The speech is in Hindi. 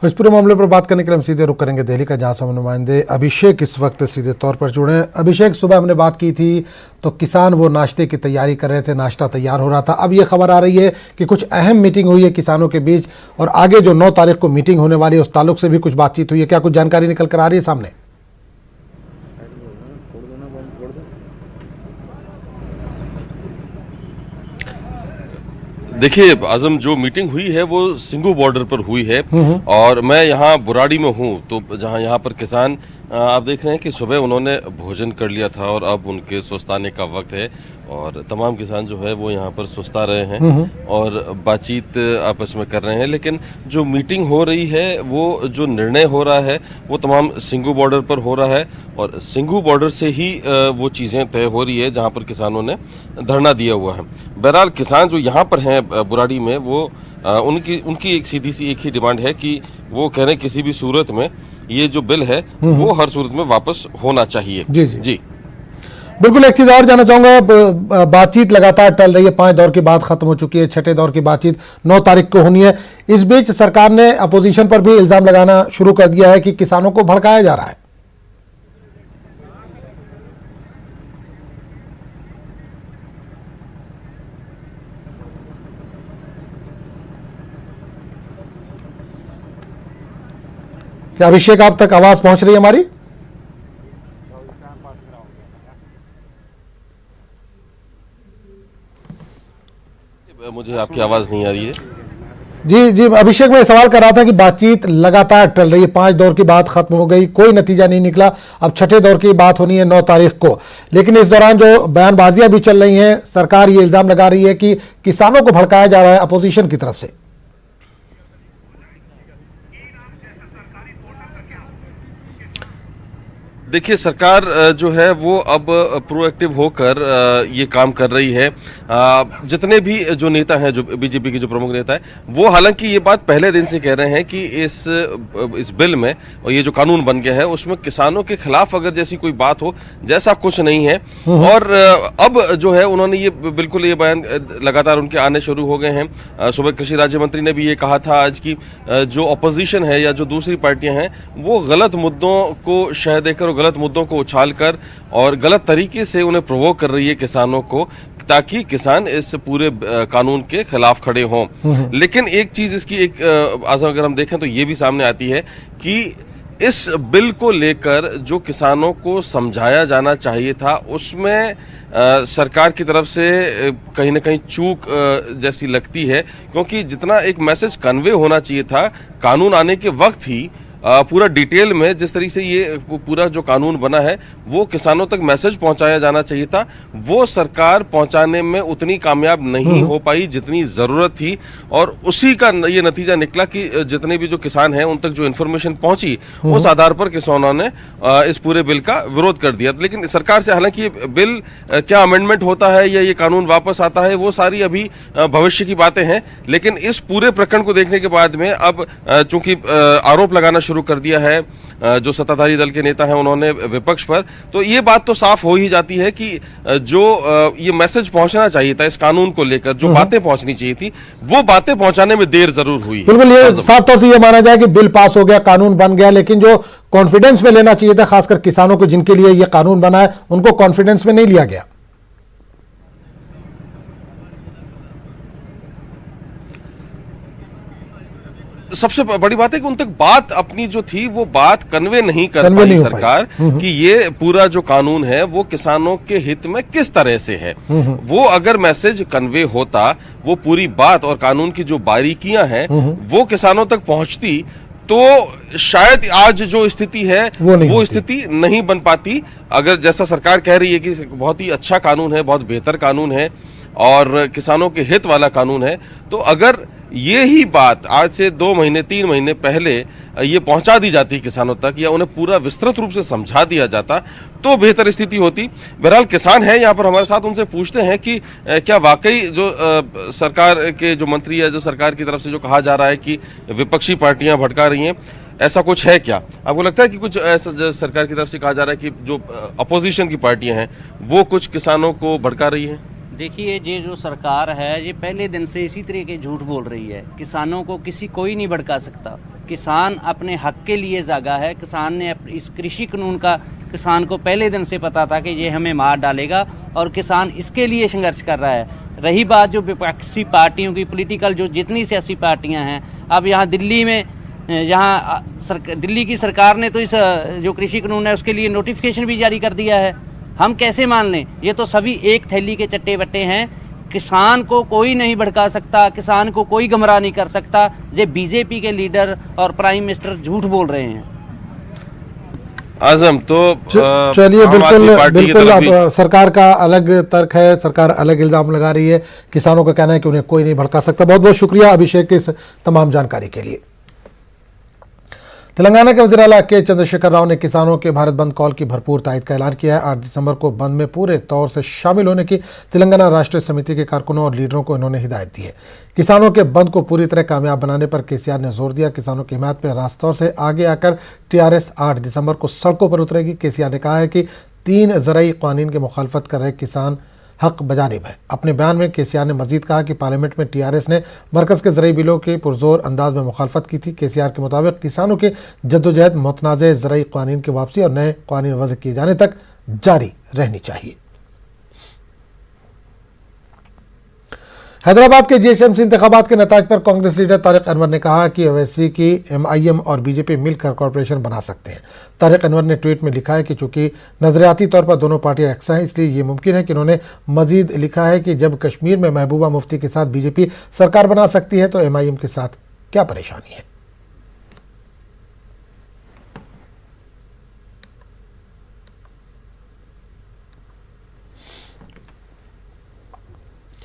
इस पूरे मामले पर बात करने के लिए हम सीधे रुक करेंगे दिल्ली का, जहां से हम नुमाइंदे अभिषेक इस वक्त सीधे तौर पर जुड़े हैं। अभिषेक, सुबह हमने बात की थी तो किसान वो नाश्ते की तैयारी कर रहे थे, नाश्ता तैयार हो रहा था। अब ये खबर आ रही है कि कुछ अहम मीटिंग हुई है किसानों के बीच और आगे जो 9 तारीख को मीटिंग होने वाली है उस ताल्लुक से भी कुछ बातचीत हुई है। क्या कुछ जानकारी निकल कर आ रही है सामने? देखिए आजम, जो मीटिंग हुई है वो सिंघू बॉर्डर पर हुई है और मैं यहाँ बुराड़ी में हूँ। तो जहाँ यहाँ पर किसान आप देख रहे हैं कि सुबह उन्होंने भोजन कर लिया था और अब उनके सुस्ताने का वक्त है और तमाम किसान जो है वो यहाँ पर सुस्ता रहे हैं और बातचीत आपस में कर रहे हैं। लेकिन जो मीटिंग हो रही है, वो जो निर्णय हो रहा है वो तमाम सिंघू बॉर्डर पर हो रहा है और सिंघू बॉर्डर से ही वो चीज़ें तय हो रही है जहाँ पर किसानों ने धरना दिया हुआ है। बहरहाल किसान जो यहाँ पर हैं बुराड़ी में, वो उनकी एक सीधी सी एक ही डिमांड है कि वो कह रहे हैं किसी भी सूरत में ये जो बिल है वो हर सूरत में वापस होना चाहिए। जी बिल्कुल। एक चीज और जानना चाहूंगा, बातचीत लगातार टल रही है, 5 दौर की बात खत्म हो चुकी है, 6ठे दौर की बातचीत 9 तारीख को होनी है। इस बीच सरकार ने अपोजिशन पर भी इल्जाम लगाना शुरू कर दिया है कि किसानों को भड़काया जा रहा है। क्या अभिषेक आप तक आवाज पहुंच रही है हमारी? मुझे आपकी आवाज नहीं आ रही है। जी अभिषेक, मैं सवाल कर रहा था कि बातचीत लगातार टल रही है, 5 दौर की बात खत्म हो गई, कोई नतीजा नहीं निकला, अब 6ठे दौर की बात होनी है 9 तारीख को। लेकिन इस दौरान जो बयानबाजियां भी चल रही हैं, सरकार ये इल्जाम लगा रही है कि किसानों को भड़काया जा रहा है अपोजिशन की तरफ से। देखिए सरकार जो है वो अब प्रोएक्टिव होकर ये काम कर रही है। जितने भी जो नेता हैं, जो बीजेपी के जो प्रमुख नेता है, वो हालांकि ये बात पहले दिन से कह रहे हैं कि इस बिल में और ये जो कानून बन गया है उसमें किसानों के खिलाफ अगर जैसी कोई बात हो, जैसा कुछ नहीं है। और अब जो है उन्होंने ये बिल्कुल ये बयान लगातार उनके आने शुरू हो गए हैं। सुबह कृषि राज्य मंत्री ने भी ये कहा था आज की जो अपोजिशन है या जो दूसरी पार्टियां हैं वो गलत मुद्दों को शह देकर, गलत मुद्दों को उछालकर और गलत तरीके से उन्हें प्रोवोक कर रही है किसानों को, ताकि किसान इस पूरे कानून के खिलाफ खड़े हों। लेकिन एक चीज इसकी एक अगर हम देखें तो ये भी सामने आती है कि इस बिल को लेकर जो किसानों को समझाया जाना चाहिए था उसमें सरकार की तरफ से कहीं ना कहीं चूक जैसी लगती है, क्योंकि जितना एक मैसेज कन्वे होना चाहिए था कानून आने के वक्त ही पूरा डिटेल में जिस तरीके से ये पूरा जो कानून बना है वो किसानों तक मैसेज पहुंचाया जाना चाहिए था, वो सरकार पहुंचाने में उतनी कामयाब नहीं हो पाई जितनी जरूरत थी। और उसी का ये नतीजा निकला कि जितने भी जो किसान हैं उन तक जो इन्फॉर्मेशन पहुंची उस आधार पर किसानों ने इस पूरे बिल का विरोध कर दिया। लेकिन सरकार से हालांकि ये बिल क्या अमेंडमेंट होता है या ये कानून वापस आता है वो सारी अभी भविष्य की बातें हैं। लेकिन इस पूरे प्रकरण को देखने के बाद में अब चूंकि आरोप लगाना शुरू कर दिया है जो सत्ताधारी दल के नेता हैं उन्होंने विपक्ष पर, तो ये बात तो साफ हो ही जाती है कि जो ये मैसेज पहुंचना चाहिए था इस कानून को लेकर, जो बातें पहुंचनी चाहिए थी वो बातें पहुंचाने में देर जरूर हुई। बिल्कुल, ये साफ तौर से ये माना जाए कि बिल पास हो गया, कानून बन गया, लेकिन जो कॉन्फिडेंस में लेना चाहिए था, खासकर किसानों को जिनके लिए ये कानून बना है, उनको कॉन्फिडेंस में नहीं लिया गया। सबसे बड़ी बात है कि उन तक बात अपनी जो थी वो बात कन्वे नहीं कर पाई सरकार कि ये पूरा जो कानून है वो किसानों के हित में किस तरह से है। वो अगर मैसेज कन्वे होता, वो पूरी बात और कानून की जो बारीकियां हैं वो किसानों तक पहुंचती, तो शायद आज जो स्थिति है वो स्थिति नहीं बन पाती। अगर जैसा सरकार कह रही है कि बहुत ही अच्छा कानून है, बहुत बेहतर कानून है और किसानों के हित वाला कानून है, तो अगर ये ही बात आज से 2 महीने 3 महीने पहले ये पहुंचा दी जाती किसानों तक या उन्हें पूरा विस्तृत रूप से समझा दिया जाता तो बेहतर स्थिति होती। बहरहाल किसान हैं यहाँ पर हमारे साथ, उनसे पूछते हैं कि क्या वाकई जो सरकार के जो मंत्री है, जो सरकार की तरफ से जो कहा जा रहा है कि विपक्षी पार्टियां भड़का रही हैं, ऐसा कुछ है क्या? आपको लगता है कि कुछ ऐसा सरकार की तरफ से कहा जा रहा है कि जो अपोजिशन की पार्टियां हैं वो कुछ किसानों को भड़का रही हैं? देखिए, ये जो सरकार है ये पहले दिन से इसी तरह के झूठ बोल रही है। किसानों को कोई नहीं भड़का सकता। किसान अपने हक के लिए जागा है। किसान ने इस कृषि कानून का किसान को पहले दिन से पता था कि ये हमें मार डालेगा और किसान इसके लिए संघर्ष कर रहा है। रही बात जो विपक्षी पार्टियों की पॉलिटिकल जो जितनी सियासी पार्टियां हैं, अब यहाँ दिल्ली में दिल्ली की सरकार ने तो इस जो कृषि कानून है उसके लिए नोटिफिकेशन भी जारी कर दिया है। हम कैसे मान लें? ये तो सभी एक थैली के चट्टे बट्टे हैं। किसान को कोई नहीं भड़का सकता, किसान को कोई गुमराह नहीं कर सकता। ये बीजेपी के लीडर और प्राइम मिनिस्टर झूठ बोल रहे हैं। आजम तो चलिए, आम आदमी बिल्कुल पार्टी की बिल्कुल तरफ भी अब सरकार का अलग तर्क है, सरकार अलग इल्जाम लगा रही है, किसानों का कहना है कि उन्हें कोई नहीं भड़का सकता। बहुत बहुत शुक्रिया अभिषेक इस तमाम जानकारी के लिए। तेलंगाना के वज़ीर आला के चंद्रशेखर राव ने किसानों के भारत बंद कॉल की भरपूर तायद का ऐलान किया है। 8 दिसंबर को बंद में पूरे तौर से शामिल होने की तेलंगाना राष्ट्रीय समिति के कारकुनों और लीडरों को इन्होंने हिदायत दी है। किसानों के बंद को पूरी तरह कामयाब बनाने पर केसीआर ने जोर दिया। किसानों की हिमायत पर रास्त तौर से आगे आकर टीआरएस 8 दिसंबर को सड़कों पर उतरेगी। केसीआर ने कहा है कि 3 ज़राई कानून की मुखालफत कर रहे किसान हक बजानिब है। अपने बयान में केसीआर ने मजीद कहा कि पार्लियामेंट में टीआरएस ने मरकज़ के ज़राई बिलों की पुरजोर अंदाज में मुखालफत की थी। केसीआर के मुताबिक किसानों की जद्दोजहद मुतनाज़ ज़राई कानून की वापसी और नए कानून वज़्ह किए जाने तक जारी रहनी चाहिए। हैदराबाद के जीएचएमसी इंतखाबात के नताज पर कांग्रेस लीडर तारिक अनवर ने कहा कि ओवैसी की एमआईएम और बीजेपी मिलकर कॉरपोरेशन बना सकते हैं। तारिक अनवर ने ट्वीट में लिखा है कि चूंकि नजरियाती तौर पर दोनों पार्टियां यकसा हैं, इसलिए ये मुमकिन है कि इन्होंने मजीद लिखा है कि जब कश्मीर में महबूबा मुफ्ती के साथ बीजेपी सरकार बना सकती है तो एमआईएम के साथ क्या परेशानी है।